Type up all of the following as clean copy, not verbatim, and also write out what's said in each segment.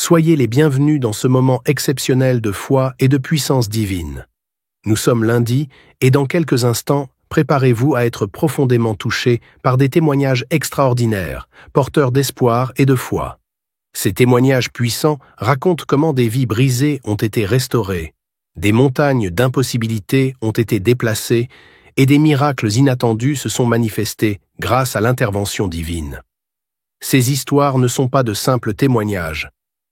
Soyez les bienvenus dans ce moment exceptionnel de foi et de puissance divine. Nous sommes lundi et dans quelques instants, préparez-vous à être profondément touchés par des témoignages extraordinaires, porteurs d'espoir et de foi. Ces témoignages puissants racontent comment des vies brisées ont été restaurées, des montagnes d'impossibilités ont été déplacées et des miracles inattendus se sont manifestés grâce à l'intervention divine. Ces histoires ne sont pas de simples témoignages.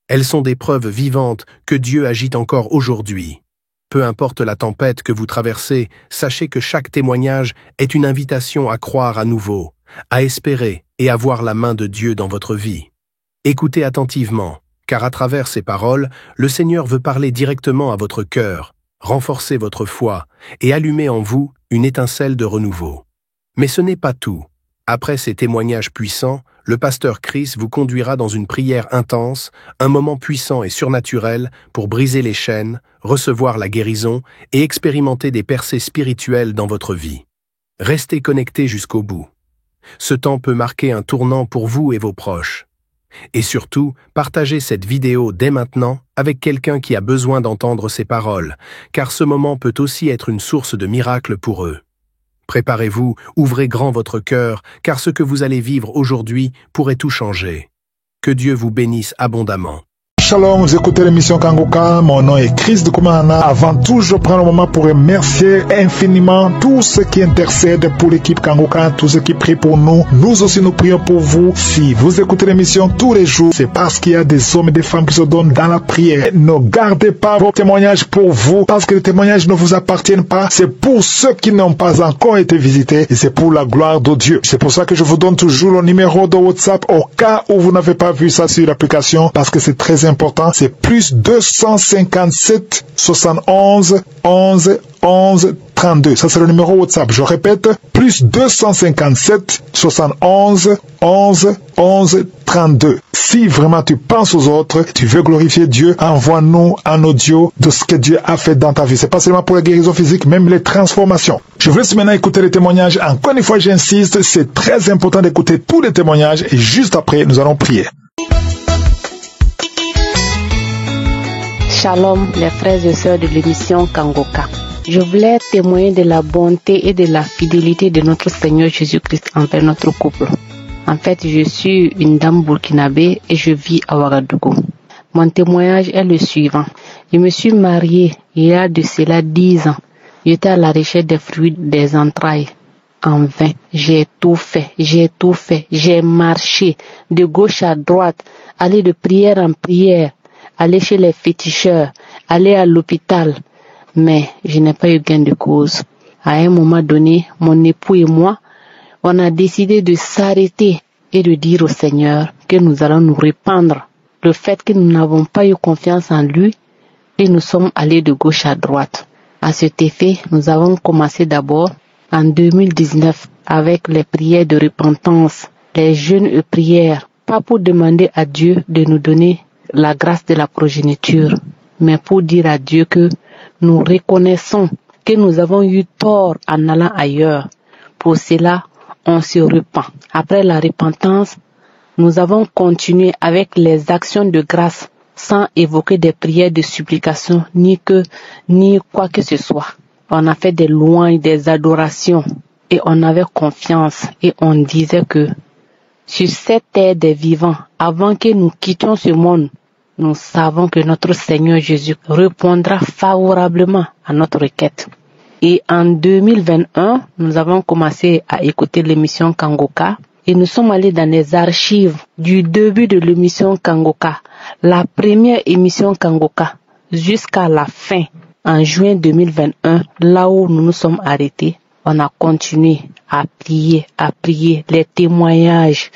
Elles sont des preuves vivantes que Dieu agit encore aujourd'hui. Peu importe la tempête que vous traversez, sachez que chaque témoignage est une invitation à croire à nouveau, à espérer et à voir la main de Dieu dans votre vie. Écoutez attentivement, car à travers ces paroles, le Seigneur veut parler directement à votre cœur, renforcer votre foi et allumer en vous une étincelle de renouveau. Mais ce n'est pas tout. Après ces témoignages puissants, le pasteur Chris vous conduira dans une prière intense, un moment puissant et surnaturel pour briser les chaînes, recevoir la guérison et expérimenter des percées spirituelles dans votre vie. Restez connectés jusqu'au bout. Ce temps peut marquer un tournant pour vous et vos proches. Et surtout, partagez cette vidéo dès maintenant avec quelqu'un qui a besoin d'entendre ces paroles, car ce moment peut aussi être une source de miracles pour eux. Préparez-vous, ouvrez grand votre cœur, car ce que vous allez vivre aujourd'hui pourrait tout changer. Que Dieu vous bénisse abondamment. Shalom, vous écoutez l'émission Kangoka, mon nom est Chris de Koumana. Avant tout, je prends le moment pour remercier infiniment tous ceux qui intercèdent pour l'équipe Kangoka, tous ceux qui prient pour nous. Nous aussi, nous prions pour vous. Si vous écoutez l'émission tous les jours, c'est parce qu'il y a des hommes et des femmes qui se donnent dans la prière. Ne gardez pas vos témoignages pour vous, parce que les témoignages ne vous appartiennent pas. C'est pour ceux qui n'ont pas encore été visités et c'est pour la gloire de Dieu. C'est pour ça que je vous donne toujours le numéro de WhatsApp au cas où vous n'avez pas vu ça sur l'application, parce que c'est très important. C'est plus 257 71 11 11 32. Ça, c'est le numéro WhatsApp. Je répète, plus 257 71 11 11 32. Si vraiment tu penses aux autres, tu veux glorifier Dieu, envoie-nous un audio de ce que Dieu a fait dans ta vie. C'est pas seulement pour la guérison physique, même les transformations. Je vous laisse maintenant écouter les témoignages. Encore une fois, j'insiste, c'est très important d'écouter tous les témoignages et juste après, nous allons prier. Shalom, les frères et sœurs de l'émission Kangoka. Je voulais témoigner de la bonté et de la fidélité de notre Seigneur Jésus-Christ envers notre couple. En fait, je suis une dame burkinabé et je vis à Ouagadougou. Mon témoignage est le suivant. Je me suis mariée il y a de cela 10 ans. J'étais à la recherche des fruits des entrailles. En vain, j'ai tout fait. J'ai marché de gauche à droite, allé de prière en prière, aller chez les féticheurs, aller à l'hôpital. Mais je n'ai pas eu gain de cause. À un moment donné, mon époux et moi, on a décidé de s'arrêter et de dire au Seigneur que nous allons nous répandre. Le fait que nous n'avons pas eu confiance en lui et nous sommes allés de gauche à droite. À cet effet, nous avons commencé d'abord en 2019 avec les prières de repentance, les jeûnes et prières, pas pour demander à Dieu de nous donner la grâce de la progéniture, mais pour dire à Dieu que nous reconnaissons que nous avons eu tort en allant ailleurs. Pour cela, on se repent. Après la repentance, nous avons continué avec les actions de grâce sans évoquer des prières de supplication ni quoi que ce soit. On a fait des louanges, des adorations et on avait confiance et on disait que sur cette terre des vivants, avant que nous quittions ce monde, nous savons que notre Seigneur Jésus répondra favorablement à notre requête. Et en 2021, nous avons commencé à écouter l'émission Kangoka et nous sommes allés dans les archives du début de l'émission Kangoka, la première émission Kangoka, jusqu'à la fin, en juin 2021, là où nous nous sommes arrêtés. On a continué à prier, les témoignages,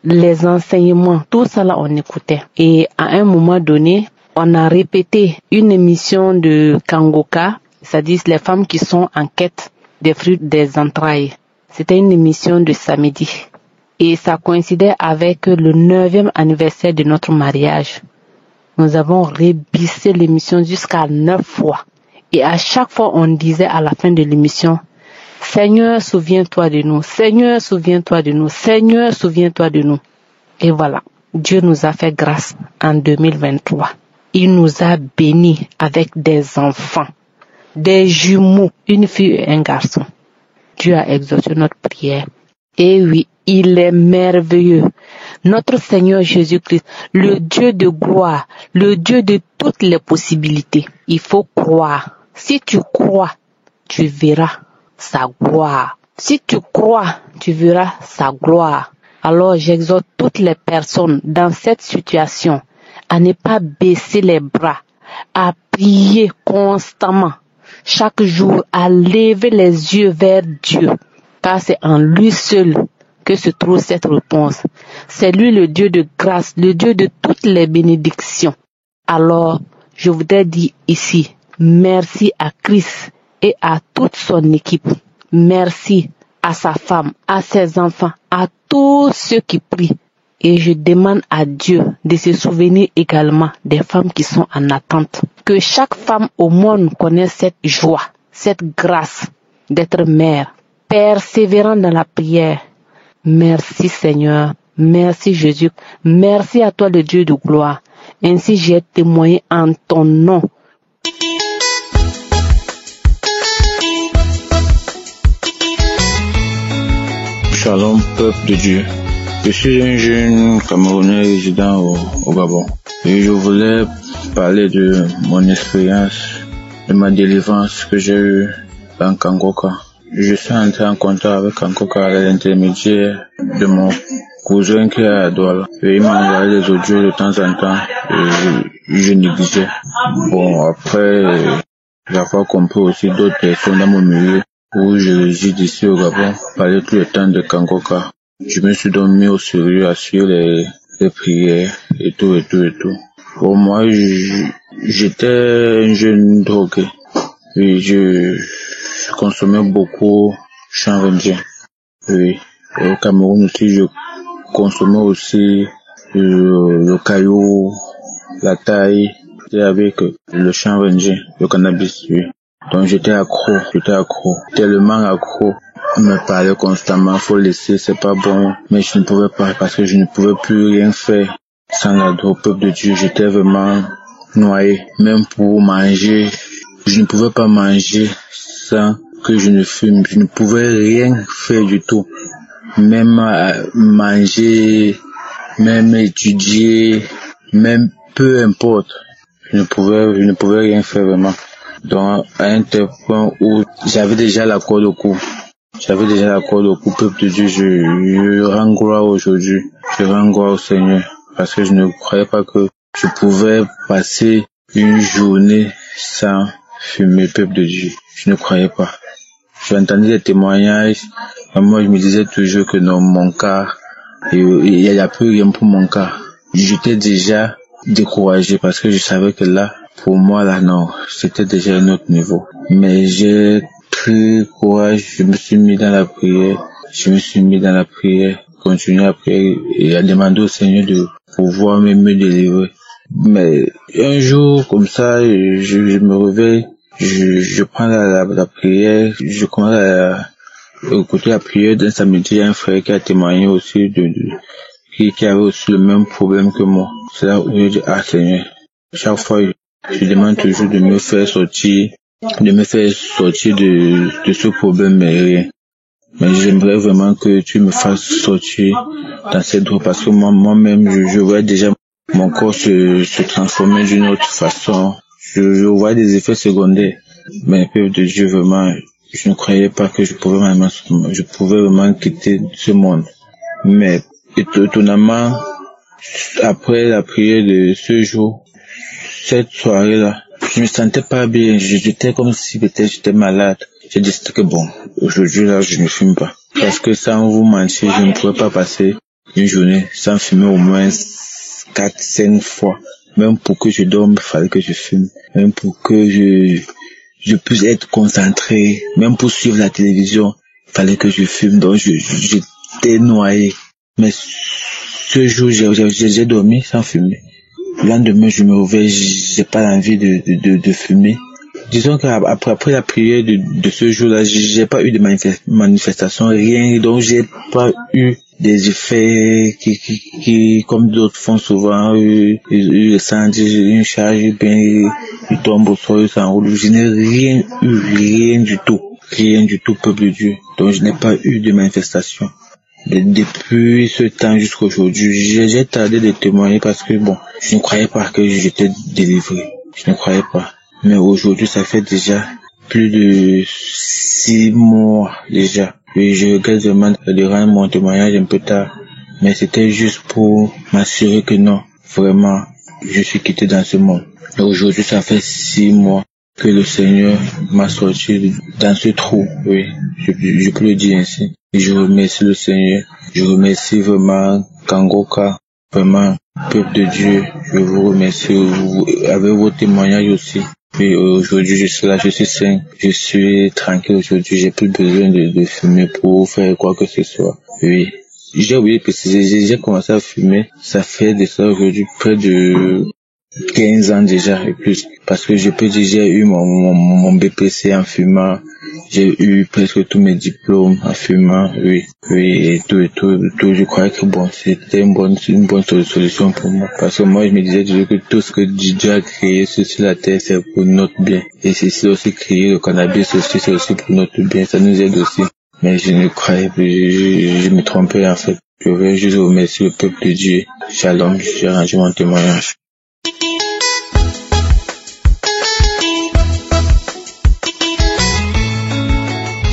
les enseignements, tout ça là on écoutait. Et à un moment donné, on a répété une émission de Kangoka, c'est-à-dire les femmes qui sont en quête des fruits des entrailles. C'était une émission de samedi. Et ça coïncidait avec le 9e anniversaire de notre mariage. Nous avons rebissé l'émission jusqu'à 9 fois. Et à chaque fois on disait à la fin de l'émission, Seigneur, souviens-toi de nous. Seigneur, souviens-toi de nous. Seigneur, souviens-toi de nous. Et voilà. Dieu nous a fait grâce en 2023. Il nous a bénis avec des enfants, des jumeaux, une fille et un garçon. Dieu a exaucé notre prière. Et oui, il est merveilleux. Notre Seigneur Jésus-Christ, le Dieu de gloire, le Dieu de toutes les possibilités. Il faut croire. Si tu crois, tu verras sa gloire. Si tu crois, tu verras sa gloire. Alors j'exhorte toutes les personnes dans cette situation à ne pas baisser les bras, à prier constamment, chaque jour, à lever les yeux vers Dieu, car c'est en lui seul que se trouve cette réponse. C'est lui le Dieu de grâce, le Dieu de toutes les bénédictions. Alors, je voudrais dire ici, merci à Christ et à toute son équipe. Merci à sa femme, à ses enfants, à tous ceux qui prient. Et je demande à Dieu de se souvenir également des femmes qui sont en attente. Que chaque femme au monde connaisse cette joie, cette grâce d'être mère, persévérant dans la prière. Merci Seigneur, merci Jésus, merci à toi le Dieu de gloire. Ainsi j'ai témoigné en ton nom. Shalom, peuple de Dieu. Je suis un jeune Camerounais résident au Gabon et je voulais parler de mon expérience, de ma délivrance que j'ai eue dans Kangoka. Je suis entré en contact avec Kangoka à l'intermédiaire de mon cousin qui est à Douala. Et il m'a envoyé des audios de temps en temps et je négligeais. Bon, après, j'avais compris aussi d'autres personnes dans mon milieu où je réside ici au Gabon parlaient tout le temps de Kangoka. Je me suis donc mis au sérieux à suivre les prières et tout. Pour moi, j'étais un jeune drogué et je consommais beaucoup chanvre indien. Oui. Et au Cameroun aussi, je consommais aussi le caillou, la taille, et avec le chanvre indien, le cannabis. Oui. Donc j'étais accro, tellement accro. On me parlait constamment, faut laisser, c'est pas bon. Mais je ne pouvais pas parce que je ne pouvais plus rien faire sans la drogue. Peuple de Dieu, j'étais vraiment noyé. Même pour manger, je ne pouvais pas manger sans que je ne fume. Je ne pouvais rien faire du tout. Même manger, même étudier, même peu importe. Je ne pouvais rien faire vraiment. Donc à un tel point où j'avais déjà la corde au cou. Peuple de Dieu, je rends gloire aujourd'hui. Je rends gloire au Seigneur. Parce que je ne croyais pas que je pouvais passer une journée sans fumer, peuple de Dieu. Je ne croyais pas. J'entendais des témoignages. Et moi, je me disais toujours que non, mon cas, il n'y a plus rien pour mon cas. J'étais déjà découragé parce que je savais que là, pour moi, là, non, c'était déjà un autre niveau. Mais j'ai pris courage, je me suis mis dans la prière, continuer à prier et à demander au Seigneur de pouvoir me délivrer. Mais un jour, comme ça, je me réveille, je prends la prière, je commence à écouter la prière d'un samedi. Il y a un frère qui a témoigné aussi qui avait aussi le même problème que moi. C'est là où je dis, ah Seigneur, chaque fois, je demande toujours de me faire sortir de ce problème, mais rien. Mais j'aimerais vraiment que tu me fasses sortir dans cette drogue parce que moi-même, je vois déjà mon corps se transformer d'une autre façon. Je vois des effets secondaires. Mais peuple de Dieu, vraiment, je ne croyais pas que je pouvais vraiment quitter ce monde. Mais étonnamment, après la prière de ce jour, cette soirée-là, je me sentais pas bien. J'étais comme si peut-être j'étais malade. J'ai décidé que bon, aujourd'hui là, je ne fume pas. Parce que sans vous mentir, je ne pouvais pas passer une journée sans fumer au moins 4-5 fois. Même pour que je dorme, il fallait que je fume. Même pour que je puisse être concentré. Même pour suivre la télévision, il fallait que je fume. Donc j'étais noyé. Mais ce jour, j'ai dormi sans fumer. Le lendemain, je me réveille, j'ai pas envie de fumer. Disons qu'après la prière de ce jour-là, j'ai pas eu de manifestation, rien, donc j'ai pas eu des effets qui comme d'autres font souvent, ils sentent une charge, bien, ils tombent au sol, ils s'enroulent. Je n'ai rien du tout, peuple de Dieu. Donc je n'ai pas eu de manifestation. Depuis ce temps jusqu'à aujourd'hui, j'ai tardé de témoigner parce que bon, je ne croyais pas que j'étais délivré. Je ne croyais pas. Mais aujourd'hui, ça fait déjà plus de 6 mois déjà. Et je regrette vraiment de rendre mon témoignage un peu tard. Mais c'était juste pour m'assurer que non, vraiment, je suis quitté dans ce monde. Et aujourd'hui, ça fait 6 mois que le Seigneur m'a sorti dans ce trou. Oui, je peux le dire ainsi. Et je remercie le Seigneur. Je remercie vraiment Kangoka. Vraiment, peuple de Dieu, je vous remercie avec vos témoignages aussi. Et aujourd'hui, je suis là, je suis sain, je suis tranquille aujourd'hui, j'ai plus besoin de fumer pour faire quoi que ce soit. Oui. J'ai oublié de préciser, j'ai commencé à fumer, ça fait de ça aujourd'hui près de 15 ans déjà et plus. Parce que je peux dire, j'ai eu mon BPC en fumant, j'ai eu presque tous mes diplômes en fumant, oui, et tout, je croyais que bon, c'était une bonne solution pour moi. Parce que moi, je me disais toujours que tout ce que Dieu a créé sur la terre, c'est pour notre bien. Et c'est aussi créé le cannabis aussi, c'est aussi pour notre bien, ça nous aide aussi. Mais je ne croyais plus, je me trompais en fait. Je veux juste remercier le peuple de Dieu. Shalom, j'ai rendu mon témoignage.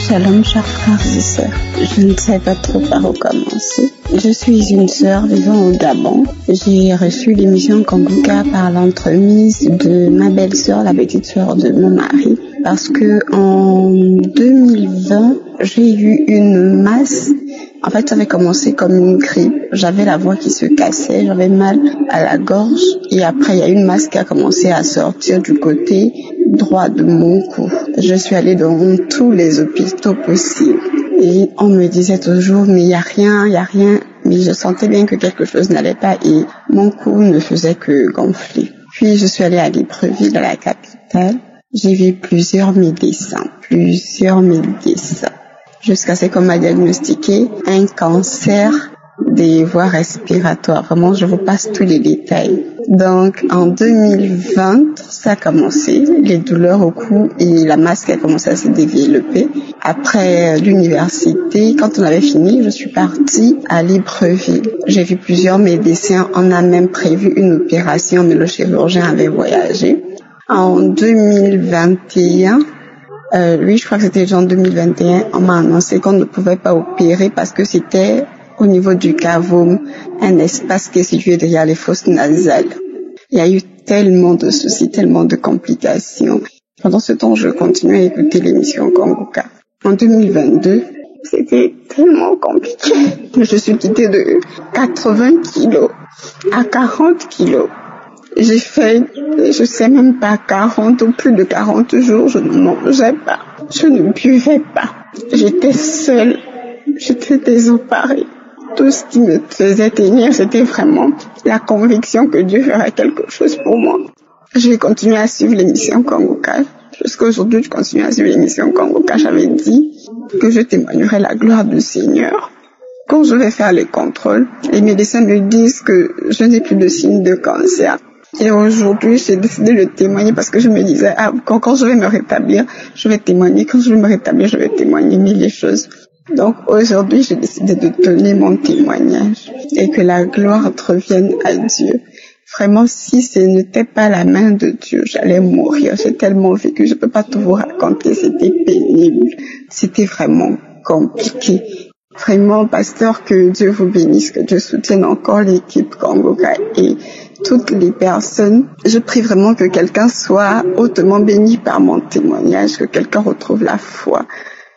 Shalom, chers frères et sœurs. Je ne sais pas trop par où commencer. Je suis une sœur vivant au Gabon. J'ai reçu l'émission Kangoka par l'entremise de ma belle-sœur, la petite sœur de mon mari, parce que en 2020, j'ai eu une masse. En fait, ça avait commencé comme une grippe. J'avais la voix qui se cassait, j'avais mal à la gorge. Et après, il y a une masse qui a commencé à sortir du côté droit de mon cou. Je suis allée dans tous les hôpitaux possibles. Et on me disait toujours, mais il y a rien. Mais je sentais bien que quelque chose n'allait pas et mon cou ne faisait que gonfler. Puis, je suis allée à Libreville, à la capitale. J'ai vu plusieurs médecins. Jusqu'à ce qu'on m'a diagnostiqué un cancer des voies respiratoires. Vraiment, je vous passe tous les détails. Donc, en 2020, ça a commencé, les douleurs au cou et la masse qui a commencé à se développer. Après l'université, quand on avait fini, je suis partie à Libreville. J'ai vu plusieurs médecins, on a même prévu une opération, mais le chirurgien avait voyagé. En 2021, je crois que c'était en 2021, on m'a annoncé qu'on ne pouvait pas opérer parce que c'était au niveau du cavum, un espace qui est situé derrière les fosses nasales. Il y a eu tellement de soucis, tellement de complications. Pendant ce temps, je continuais à écouter l'émission Kangoka. En 2022, c'était tellement compliqué. Je suis quittée de 80 kilos à 40 kilos. J'ai fait, je sais même pas, 40 ou plus de 40 jours, je ne mangeais pas, je ne buvais pas. J'étais seule, j'étais désemparée. Tout ce qui me faisait tenir, c'était vraiment la conviction que Dieu ferait quelque chose pour moi. J'ai continué à suivre l'émission Kangoka. Jusqu'à aujourd'hui, je continue à suivre l'émission Kangoka. J'avais dit que je témoignerais la gloire du Seigneur. Quand je vais faire les contrôles, les médecins me disent que je n'ai plus de signes de cancer. Et aujourd'hui, j'ai décidé de témoigner parce que je me disais, quand je vais me rétablir, je vais témoigner. Quand je vais me rétablir, je vais témoigner mille les choses. Donc aujourd'hui, j'ai décidé de donner mon témoignage et que la gloire revienne à Dieu. Vraiment, si ce n'était pas la main de Dieu, j'allais mourir. J'ai tellement vécu, je peux pas tout vous raconter, c'était pénible. C'était vraiment compliqué. Vraiment, pasteur, que Dieu vous bénisse, que Dieu soutienne encore l'équipe Kangoka et toutes les personnes. Je prie vraiment que quelqu'un soit hautement béni par mon témoignage, que quelqu'un retrouve la foi,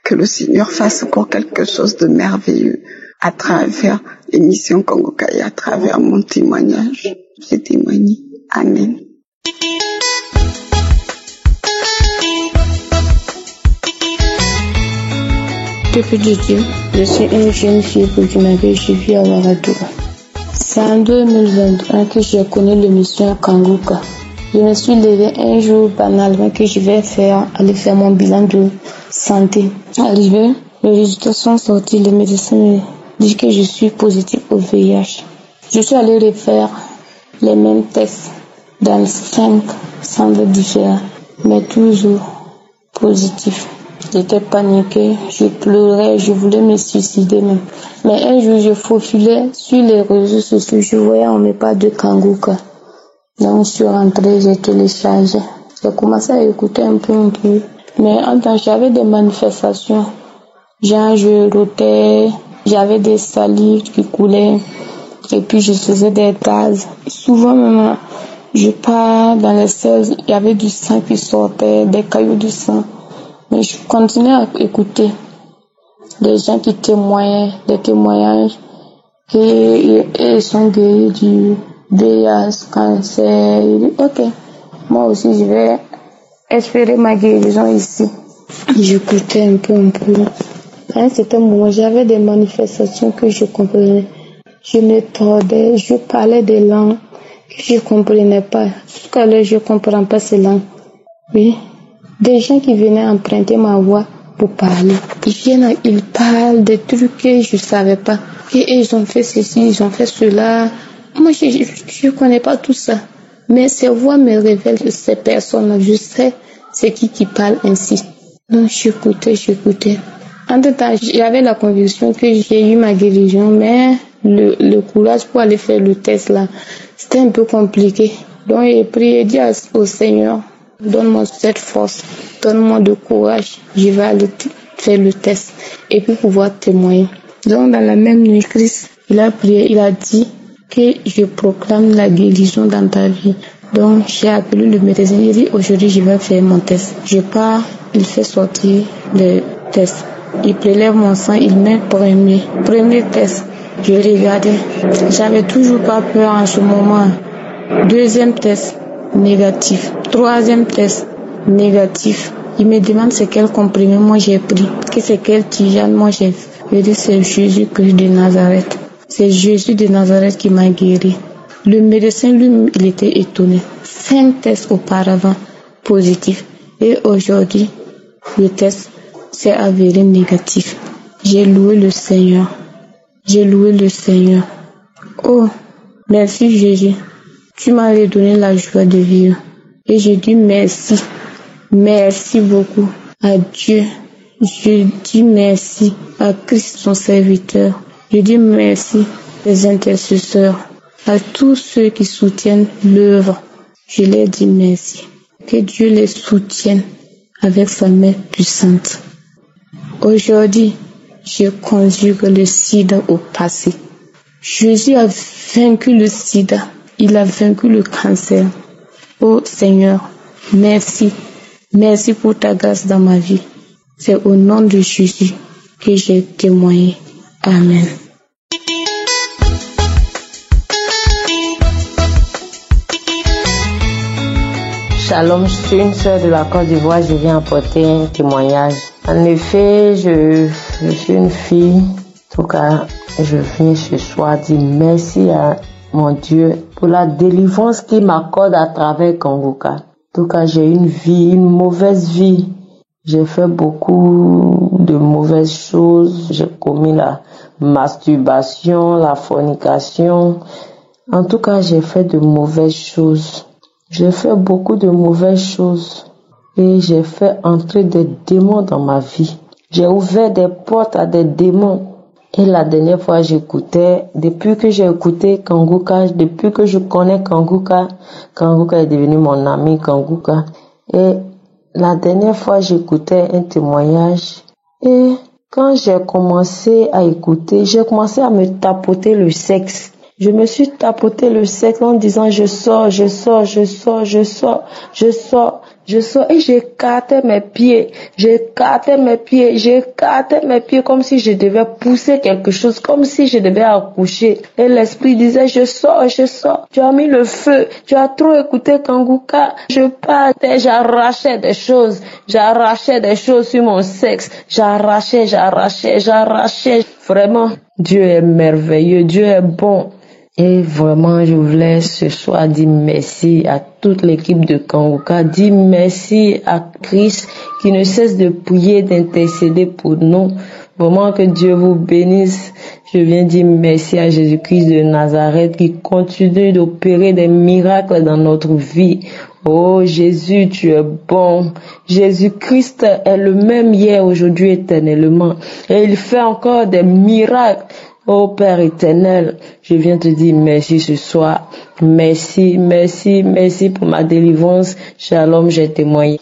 que le Seigneur fasse encore quelque chose de merveilleux à travers l'émission Kangoka et à travers mon témoignage. J'ai témoigné. Amen. Peuple de Dieu, je suis une jeune fille burkinabé, je vis à Ouagadougou. C'est en 2021 que j'ai connu l'émission Kangoka. Je me suis levée un jour banalement que je vais aller faire mon bilan de santé. Arrivé, les résultats sont sortis, les médecins dit que je suis positive au VIH. Je suis allée refaire les mêmes tests dans 5 centres différents, mais toujours positif. J'étais paniquée, je pleurais, je voulais me suicider même. Mais un jour, je faufilais sur les réseaux sociaux, je voyais on met pas de Kanguka. Donc, je suis rentrée, j'ai téléchargé. J'ai commencé à écouter un peu. Mais en temps, j'avais des manifestations. Genre, je rotais, j'avais des salives qui coulaient. Et puis, je faisais des gaz. Souvent, même, je pars dans les selles, il y avait du sang qui sortait, des cailloux de sang. Mais je continuais à écouter des gens qui témoignaient, des témoignages qu'ils sont guéris du VIH, cancer. Ok, moi aussi je vais espérer ma guérison ici. J'écoutais un peu. À un certain moment, j'avais des manifestations que je comprenais. Je me tordais, je parlais des langues que je comprenais pas. Jusqu'à l'heure, je comprends pas ces langues. Oui. Des gens qui venaient emprunter ma voix pour parler. Ils parlent des trucs que je savais pas. Et ils ont fait ceci, ils ont fait cela. Moi, je connais pas tout ça. Mais ces voix me révèlent ces personnes. Je sais c'est qui parle ainsi. Donc, j'écoutais. En tout temps, j'avais la conviction que j'ai eu ma guérison, mais le courage pour aller faire le test là, c'était un peu compliqué. Donc, j'ai prié, dit au Seigneur, donne-moi cette force, donne-moi de courage, je vais aller faire le test et puis pouvoir témoigner. Donc dans la même nuit, Christ, il a prié, il a dit que je proclame la guérison dans ta vie. Donc j'ai appelé le médecin, il dit aujourd'hui je vais faire mon test. Je pars, il fait sortir le test. Il prélève mon sang, il met premier test. Je regardais, j'avais toujours pas peur en ce moment. Deuxième test, négatif. Troisième test, négatif. Il me demande c'est quel comprimé moi j'ai pris, que c'est quelle tisane moi j'ai fait. Je dis c'est Jésus-Christ de Nazareth. C'est Jésus de Nazareth qui m'a guéri. Le médecin lui, il était étonné. 5 tests auparavant positifs. Et aujourd'hui, le test s'est avéré négatif. J'ai loué le Seigneur. Oh, merci Jésus. Tu m'as redonné la joie de vivre. Et je dis merci. Merci beaucoup à Dieu. Je dis merci à Christ son serviteur. Je dis merci aux intercesseurs, à tous ceux qui soutiennent l'œuvre. Je leur dis merci. Que Dieu les soutienne avec sa main puissante. Aujourd'hui, je conjugue le sida au passé. Jésus a vaincu le sida. Il a vaincu le cancer. Oh Seigneur, merci. Merci pour ta grâce dans ma vie. C'est au nom de Jésus que j'ai témoigné. Amen. Shalom, je suis une sœur de la Côte d'Ivoire, je viens apporter un témoignage. En effet, je suis une fille. En tout cas, je viens ce soir dire merci à mon Dieu pour la délivrance qu'il m'accorde à travers Kanguka. En tout cas, j'ai une mauvaise vie. J'ai fait beaucoup de mauvaises choses. J'ai commis la masturbation, la fornication. En tout cas, j'ai fait de mauvaises choses. J'ai fait beaucoup de mauvaises choses. Et j'ai fait entrer des démons dans ma vie. J'ai ouvert des portes à des démons. Et la dernière fois, j'écoutais, depuis que j'ai écouté Kanguka, depuis que je connais Kanguka, Kanguka est devenu mon ami Kanguka. Et la dernière fois, j'écoutais un témoignage. Et quand j'ai commencé à écouter, j'ai commencé à me tapoter le sexe. Je me suis tapoté le sexe en disant je sors et j'écartais mes pieds comme si je devais pousser quelque chose, comme si je devais accoucher. Et l'esprit disait je sors. Tu as mis le feu, tu as trop écouté Kanguka. Je partais, j'arrachais des choses sur mon sexe. J'arrachais. Vraiment, Dieu est merveilleux, Dieu est bon. Et vraiment, je voulais ce soir dire merci à toute l'équipe de Kanguka, dire merci à Christ qui ne cesse de prier, d'intercéder pour nous. Vraiment que Dieu vous bénisse. Je viens dire merci à Jésus-Christ de Nazareth qui continue d'opérer des miracles dans notre vie. Oh Jésus, tu es bon. Jésus-Christ est le même hier, aujourd'hui, éternellement. Et il fait encore des miracles. Oh Père éternel, je viens te dire merci ce soir. Merci, merci, merci pour ma délivrance. Shalom, j'ai témoigné.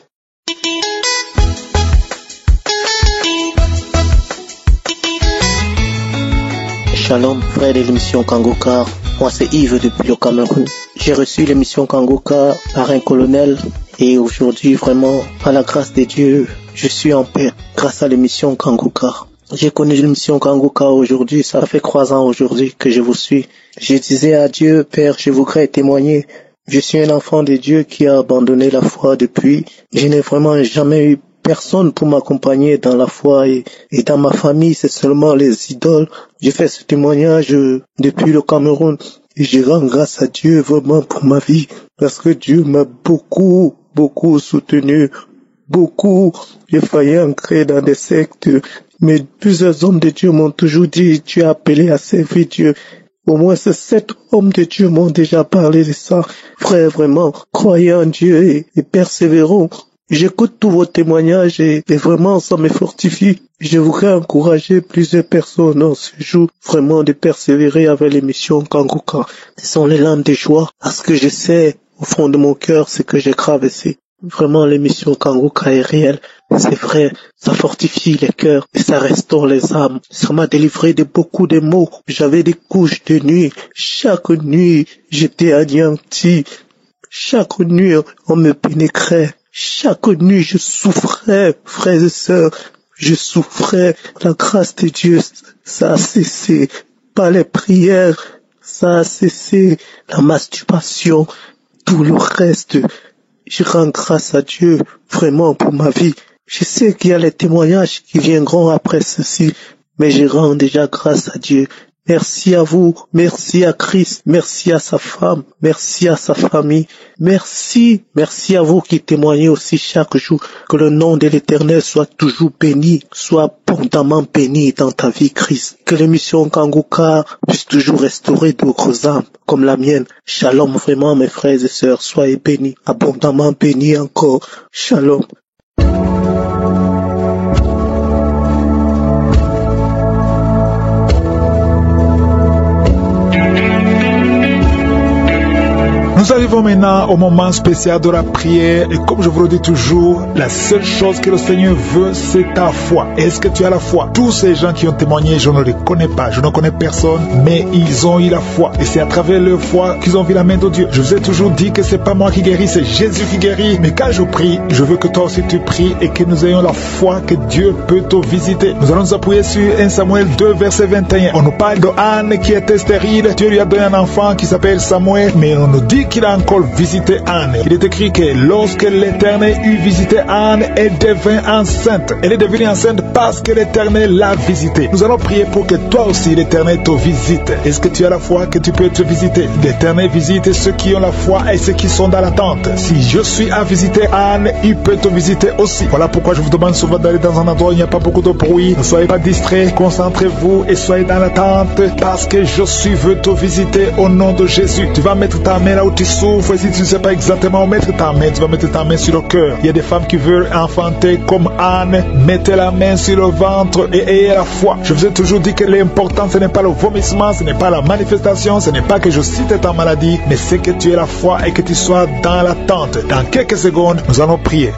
Shalom, frère de l'émission Kangoka. Moi, c'est Yves depuis le Cameroun. J'ai reçu l'émission Kangoka par un colonel et aujourd'hui, vraiment, par la grâce de Dieu, je suis en paix grâce à l'émission Kangoka. J'ai connu l'émission Kangoka aujourd'hui, ça fait 3 ans aujourd'hui que je vous suis. Je disais à Dieu, Père, je voudrais témoigner. Je suis un enfant de Dieu qui a abandonné la foi depuis. Je n'ai vraiment jamais eu personne pour m'accompagner dans la foi et dans ma famille, c'est seulement les idoles. J'ai fait ce témoignage depuis le Cameroun et je rends grâce à Dieu vraiment pour ma vie parce que Dieu m'a beaucoup soutenu, beaucoup. J'ai failli entrer dans des sectes, mais plusieurs hommes de Dieu m'ont toujours dit, tu es appelé à servir Dieu. Au moins, 7 hommes de Dieu m'ont déjà parlé de ça. Frère, vraiment, croyez en Dieu et persévérons. J'écoute tous vos témoignages et vraiment ça me fortifie. Je voudrais encourager plusieurs personnes en ce jour vraiment de persévérer avec l'émission Kangoka. Ce sont les larmes de joie parce que je sais au fond de mon cœur ce que j'ai traversé. Vraiment l'émission Kangoka est réelle. C'est vrai, ça fortifie les cœurs et ça restaure les âmes. Ça m'a délivré de beaucoup de maux. J'avais des couches de nuit. Chaque nuit, j'étais anéanti. Chaque nuit, on me pénétrait. Chaque nuit, je souffrais, frères et sœurs, je souffrais. La grâce de Dieu, ça a cessé. Par les prières, ça a cessé. La masturbation, tout le reste. Je rends grâce à Dieu, vraiment, pour ma vie. Je sais qu'il y a les témoignages qui viendront après ceci, mais je rends déjà grâce à Dieu. Merci à vous, merci à Christ, merci à sa femme, merci à sa famille, merci à vous qui témoignez aussi chaque jour. Que le nom de l'Éternel soit toujours béni, soit abondamment béni dans ta vie, Christ. Que l'émission Kangoka puisse toujours restaurer d'autres âmes comme la mienne. Shalom, vraiment mes frères et sœurs, soyez bénis, abondamment bénis encore. Shalom. Nous arrivons maintenant au moment spécial de la prière et comme je vous le dis toujours, la seule chose que le Seigneur veut, c'est ta foi. Est-ce que tu as la foi? Tous ces gens qui ont témoigné, je ne les connais pas, je ne connais personne, mais ils ont eu la foi et c'est à travers leur foi qu'ils ont vu la main de Dieu. Je vous ai toujours dit que c'est pas moi qui guéris, c'est Jésus qui guérit. Mais quand je prie, je veux que toi aussi tu pries et que nous ayons la foi que Dieu peut te visiter. Nous allons nous appuyer sur 1 Samuel 2 verset 21. On nous parle de Anne qui était stérile. Dieu lui a donné un enfant qui s'appelle Samuel, mais on nous dit qu'il a encore visité Anne. Il est écrit que lorsque l'Éternel eut visité Anne, elle devint enceinte. Elle est devenue enceinte parce que l'Éternel l'a visitée. Nous allons prier pour que toi aussi l'Éternel te visite. Est-ce que tu as la foi que tu peux te visiter? L'Éternel visite ceux qui ont la foi et ceux qui sont dans l'attente. Si je suis à visiter Anne, il peut te visiter aussi. Voilà pourquoi je vous demande souvent d'aller dans un endroit où il n'y a pas beaucoup de bruit. Ne soyez pas distraits, concentrez-vous et soyez dans l'attente parce que je veux te visiter au nom de Jésus. Tu vas mettre ta main là où tu souffres. Si tu ne sais pas exactement où mettre ta main, tu vas mettre ta main sur le cœur. Il y a des femmes qui veulent enfanter comme Anne. Mettez la main sur le ventre et ayez la foi. Je vous ai toujours dit que l'important ce n'est pas le vomissement, ce n'est pas la manifestation, ce n'est pas que je cite ta maladie, mais c'est que tu aies la foi et que tu sois dans l'attente. Dans quelques secondes, nous allons prier.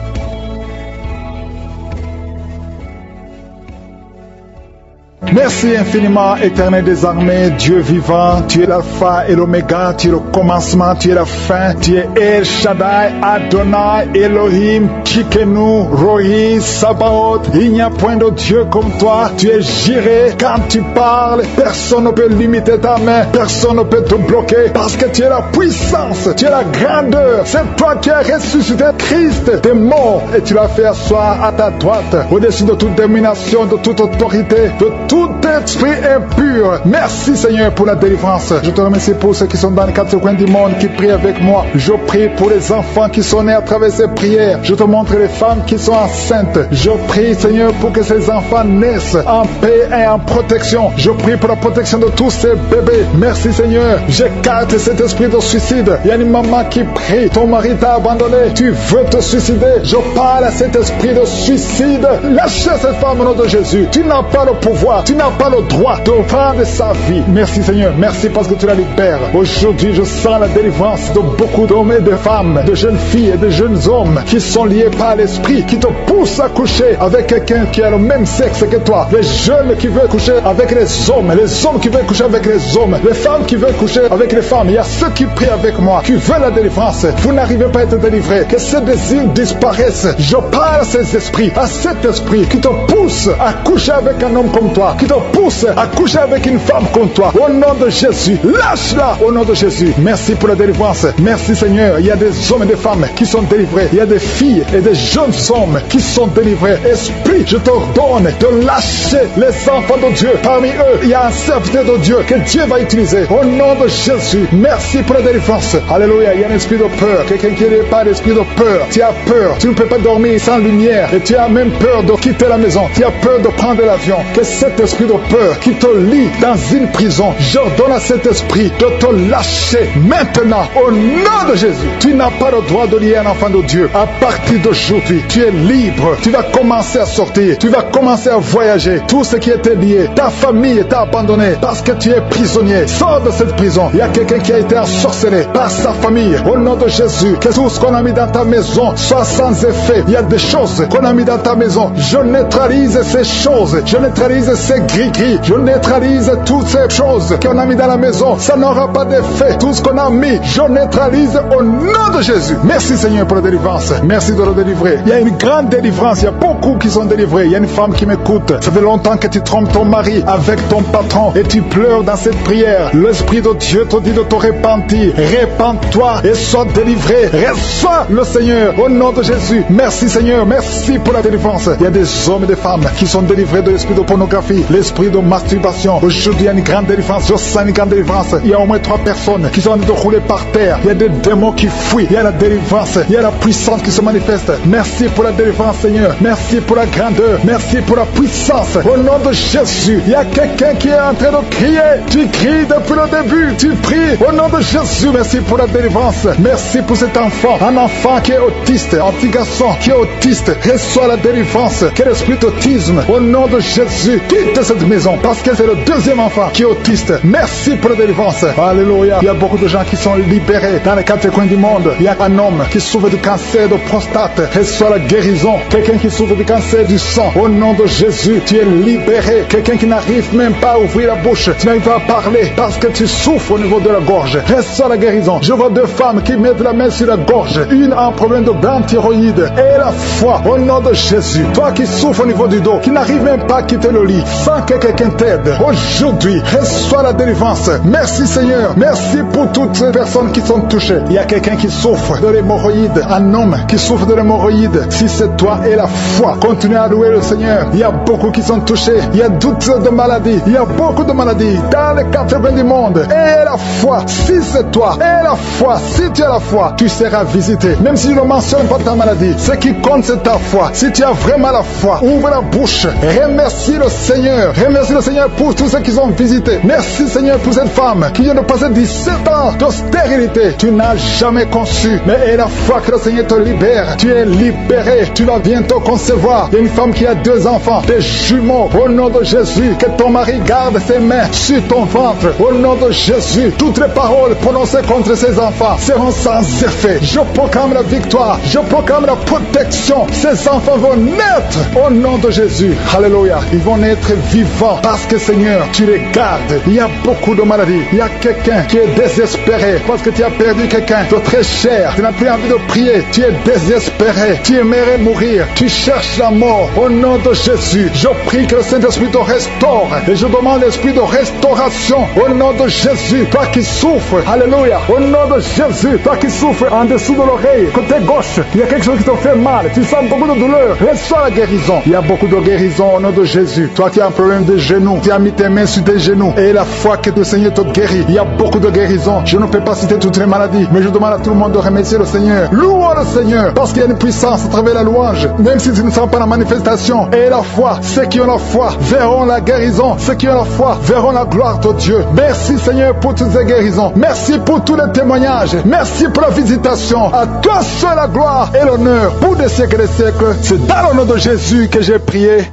Merci infiniment, Éternel des armées, Dieu vivant. Tu es l'alpha et l'oméga, tu es le commencement, tu es la fin. Tu es El Shaddai, Adonai, Elohim, Tsidkenu, Rohi, Sabaoth. Il n'y a point de Dieu comme toi. Tu es Jireh. Quand tu parles, personne ne peut limiter ta main, personne ne peut te bloquer parce que tu es la puissance, tu es la grandeur. C'est toi qui as ressuscité Christ des morts et tu l'as fait asseoir à ta droite, au-dessus de toute domination, de toute autorité, de tout tout esprit impur. Merci Seigneur pour la délivrance. Je te remercie pour ceux qui sont dans les quatre coins du monde qui prient avec moi. Je prie pour les enfants qui sont nés à travers ces prières. Je te montre les femmes qui sont enceintes. Je prie Seigneur pour que ces enfants naissent en paix et en protection. Je prie pour la protection de tous ces bébés. Merci Seigneur. J'écarte cet esprit de suicide. Il y a une maman qui prie. Ton mari t'a abandonné. Tu veux te suicider. Je parle à cet esprit de suicide. Lâchez cette femme au nom de Jésus. Tu n'as pas le pouvoir. Tu n'as pas le droit de prendre sa vie. Merci Seigneur. Merci parce que tu la libères. Aujourd'hui, je sens la délivrance de beaucoup d'hommes et de femmes, de jeunes filles et de jeunes hommes qui sont liés par l'esprit, qui te poussent à coucher avec quelqu'un qui a le même sexe que toi. Les jeunes qui veulent coucher avec les hommes qui veulent coucher avec les hommes, les femmes qui veulent coucher avec les femmes. Il y a ceux qui prient avec moi, qui veulent la délivrance. Vous n'arrivez pas à être délivré. Que ces désirs disparaissent. Je parle à ces esprits, à cet esprit qui te pousse à coucher avec un homme comme toi, qui te pousse à coucher avec une femme comme toi. Au nom de Jésus, lâche-la au nom de Jésus. Merci pour la délivrance. Merci Seigneur. Il y a des hommes et des femmes qui sont délivrés. Il y a des filles et des jeunes hommes qui sont délivrés. Esprit, je t'ordonne de lâcher les enfants de Dieu. Parmi eux, il y a un serviteur de Dieu que Dieu va utiliser. Au nom de Jésus, merci pour la délivrance. Alléluia. Il y a un esprit de peur. Quelqu'un qui n'est pas d'esprit de peur. Tu as peur. Tu ne peux pas dormir sans lumière. Et tu as même peur de quitter la maison. Tu as peur de prendre l'avion. Que cet esprit de peur qui te lie dans une prison, j'ordonne à cet esprit de te lâcher maintenant au nom de Jésus. Tu n'as pas le droit de lier un enfant de Dieu. À partir d'aujourd'hui, tu es libre. Tu vas commencer à sortir. Tu vas commencer à voyager. Tout ce qui était lié, ta famille t'a abandonné parce que tu es prisonnier. Sors de cette prison. Il y a quelqu'un qui a été ensorcelé par sa famille. Au nom de Jésus, que tout ce qu'on a mis dans ta maison soit sans effet. Il y a des choses qu'on a mis dans ta maison. Je neutralise ces choses. Je neutralise ces gris-gris. Je neutralise toutes ces choses qu'on a mis dans la maison. Ça n'aura pas d'effet. Tout ce qu'on a mis, je neutralise au nom de Jésus. Merci Seigneur pour la délivrance. Merci de le délivrer. Il y a une grande délivrance. Il y a beaucoup qui sont délivrés. Il y a une femme qui m'écoute. Ça fait longtemps que tu trompes ton mari avec ton patron et tu pleures dans cette prière. L'Esprit de Dieu te dit de te repentir. Répands-toi et sois délivré. Reçois le Seigneur au nom de Jésus. Merci Seigneur. Merci pour la délivrance. Il y a des hommes et des femmes qui sont délivrés de l'esprit de pornographie, l'esprit de masturbation. Aujourd'hui, il y a une grande délivrance. Je sens une grande délivrance. Il y a au moins 3 personnes qui sont en train de rouler par terre. Il y a des démons qui fuient. Il y a la délivrance. Il y a la puissance qui se manifeste. Merci pour la délivrance, Seigneur. Merci pour la grandeur. Merci pour la puissance. Au nom de Jésus, il y a quelqu'un qui est en train de crier. Tu cries depuis le début. Tu pries. Au nom de Jésus, merci pour la délivrance. Merci pour cet enfant. Un enfant qui est autiste. Un petit garçon qui est autiste. Reçoit la délivrance. Quel esprit d'autisme. Au nom de Jésus, quitte cette maison parce que c'est le deuxième enfant qui est autiste. Merci pour la délivrance. Alléluia. Il y a beaucoup de gens qui sont libérés dans les 4 coins du monde. Il y a un homme qui souffre du cancer de prostate. Reçoit la guérison. Quelqu'un qui souffre du cancer du sang. Au nom de Jésus, tu es libéré. Quelqu'un qui n'arrive même pas à ouvrir la bouche. Tu n'arrives pas à parler parce que tu souffres au niveau de la gorge. Reçois la guérison. Je vois 2 femmes qui mettent la main sur la gorge. Une a un problème de grande thyroïde et la foi. Au nom de Jésus. Toi qui souffres au niveau du dos, qui n'arrive même pas à quitter le lit, sans que quelqu'un t'aide. Aujourd'hui, reçois la délivrance. Merci Seigneur. Merci pour toutes ces personnes qui sont touchées. Il y a quelqu'un qui souffre de l'hémorroïde. Un homme qui souffre de l'hémorroïde. Si c'est toi et la foi, continue à louer le Seigneur. Il y a beaucoup qui sont touchés. Il y a toutes de maladies. Il y a beaucoup de maladies dans les 4 coins du monde. Et la foi, si c'est toi, et la foi, si tu as la foi, tu seras visité. Même si je ne mentionne pas ta maladie, ce qui compte c'est ta foi. Si tu as vraiment la foi, ouvre la bouche. Remercie le Seigneur. Remercie le Seigneur pour tous ceux qui sont visités. Merci Seigneur pour cette femme qui vient de passer 17 ans de stérilité. Tu n'as jamais conçu, mais et la foi que le Seigneur te libère. Tu es libéré. Tu vas bientôt concevoir. Il y a une femme qui a 2 enfants, des jumeaux. Au nom de Jésus, que ton mari garde ses mains sur ton ventre. Au nom de Jésus, toutes les paroles prononcées contre ses enfants seront sans effet. Je proclame la victoire. Je proclame la protection. Ces enfants vont naître au nom de Jésus. Alléluia. Ils vont naître vivants parce que Seigneur, tu les gardes. Il y a beaucoup de maladies. Il y a quelqu'un qui est désespéré parce que tu as perdu quelqu'un de très cher. Tu n'as plus envie de prier. Tu es désespéré. Tu aimerais mourir. Tu cherches la mort. Au nom de Jésus, je prie que le Saint-Esprit te restaure. Et je demande l'esprit de restauration. Au nom de Jésus, toi qui souffres. Alléluia. Au nom de Jésus, toi qui souffres en dessous de l'oreille, côté gauche, il y a quelque chose qui te fait mal. Tu sens beaucoup de douleur. Reçois la guérison. Il y a beaucoup de guérison au nom de Jésus. Toi qui as un problème de genoux, tu as mis tes mains sur tes genoux et la foi que le Seigneur te guérit. Il y a beaucoup de guérisons. Je ne peux pas citer toutes les maladies, mais je demande à tout le monde de remercier le Seigneur. Louons le Seigneur, parce qu'il y a une puissance à travers la louange, même si tu ne sens pas la manifestation. Et la foi, ceux qui ont la foi verront la guérison. Ceux qui ont la foi verront la gloire de Dieu. Merci Seigneur pour toutes ces guérisons. Merci pour tous les témoignages. Merci pour la visitation. À toi seul la gloire et l'honneur pour des siècles et des siècles. C'est dans le nom de Jésus que j'ai prié.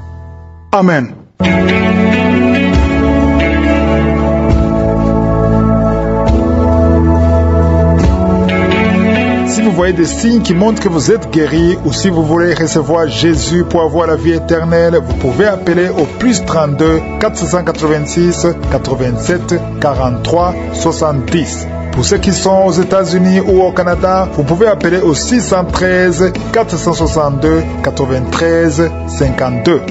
Amen. Si vous voyez des signes qui montrent que vous êtes guéri, ou si vous voulez recevoir Jésus pour avoir la vie éternelle, vous pouvez appeler au plus 32 486 87 43 70. Pour ceux qui sont aux États-Unis ou au Canada, vous pouvez appeler au 613 462 93 52.